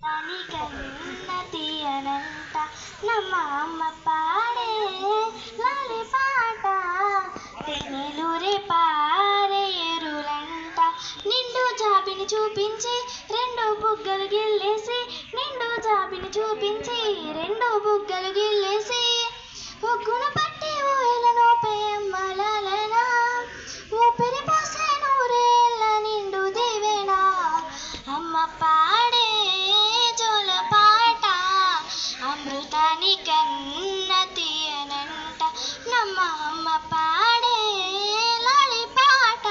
దానికన్నా తీయనంట ನಮ್ಮ ಅಮ್ಮ ಪಾಡೆ లాలి పాట తెనెలూరే పారే ఎరులంట నిండు జాబిని చూపించి రెండు బుగ్గలు గిల్లేసి నిండు జాబిని చూపించి రెండు బుగ్గలు గిల్లేసి ఒగ్గున పట్టి ఊయలను పేమ్మలన ఊపిరి పోసే నూరేళ్ళ నిండు దీవెనా అమ్మ పాడే జోల పాట అమృతానికన్నా తీయనంట ನಮ್ಮ అమ్మ పాడే లాలి పాట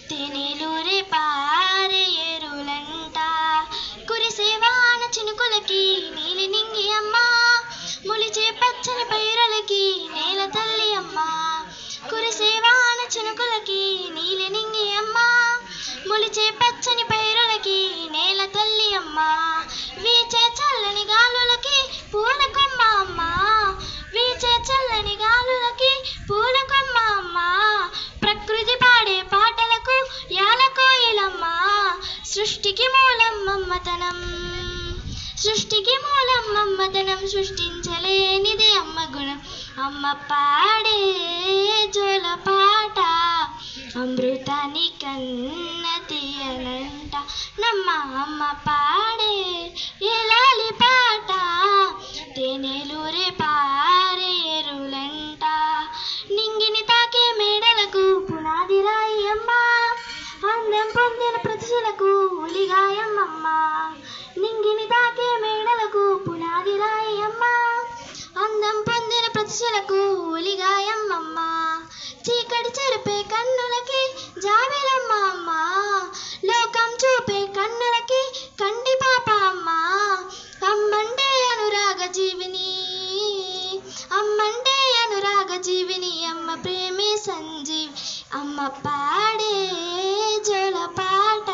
తెనెలూరే పారే ఎరులంట కురిసే వాన చినుకులకి నీలి నింగి అమ్మ ములిచే పచ్చని పైరులకి నేల తల్లి అమ్మ కురిసే వాన చినుకులకి నీలి నింగి అమ్మ ములిచే పచ్చని పైరులకి నేల తల్లి అమ్మ వీచే చల్లని గాలులకి పూల కొమ్మ అమ్మ వీచే చల్లని గాలులకి పూల కొమ్మ అమ్మ ప్రకృతి పాడే పాటలకు యాలకోయిలమ్మ సృష్టికి మూలం మమ్మతనం సృష్టికి మూలం మమ్మతనం సృష్టించలేనిదే అమ్మ గుణం అమ్మ పాడే జోల పాట అమృతానికన్నా తీయనంట ನಮ್ಮ అమ్మ పాడే లాలి పాట తెనెలూరే పారే ఎరులంట నింగిని తాకే మేడలకు పునాది రాయి అమ్మ అందం పొందిన ప్రతిశలకు ఉలిగాయమ్మమ్మ నింగిని తాకే మేడలకు పునాది రాయి అమ్మ అందం పొందిన ప్రతిశలకు ఉలిగాయమ్మమ్మ చీకటి చెరిపే కన్నులకి జాబిలమ్మ అమ్మ లోకం చూపే కన్నులకి కంటి పాప అమ్మ అమ్మంటే అనురాగ జీవిని అమ్మంటే అనురాగ జీవిని అమ్మ ప్రేమే సంజీవి అమ్మ పాడే జోల పాట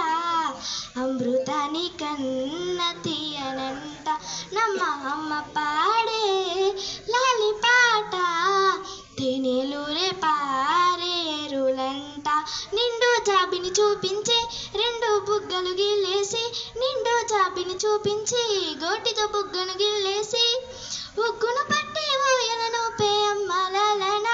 అమృతానికన్నా తీయనంట ನಮ್ಮ అమ్మ పాడే లాలి పాట తెనెలూరే పారే ఎరులంట నిండు జాబిని చూపించి రెండు బుగ్గలు గిల్లేసి నిండు జాబిని చూపించి గోటితో బుగ్గను గిల్లేసి ఉగ్గును పట్టి ఊయలను పేమ్మలన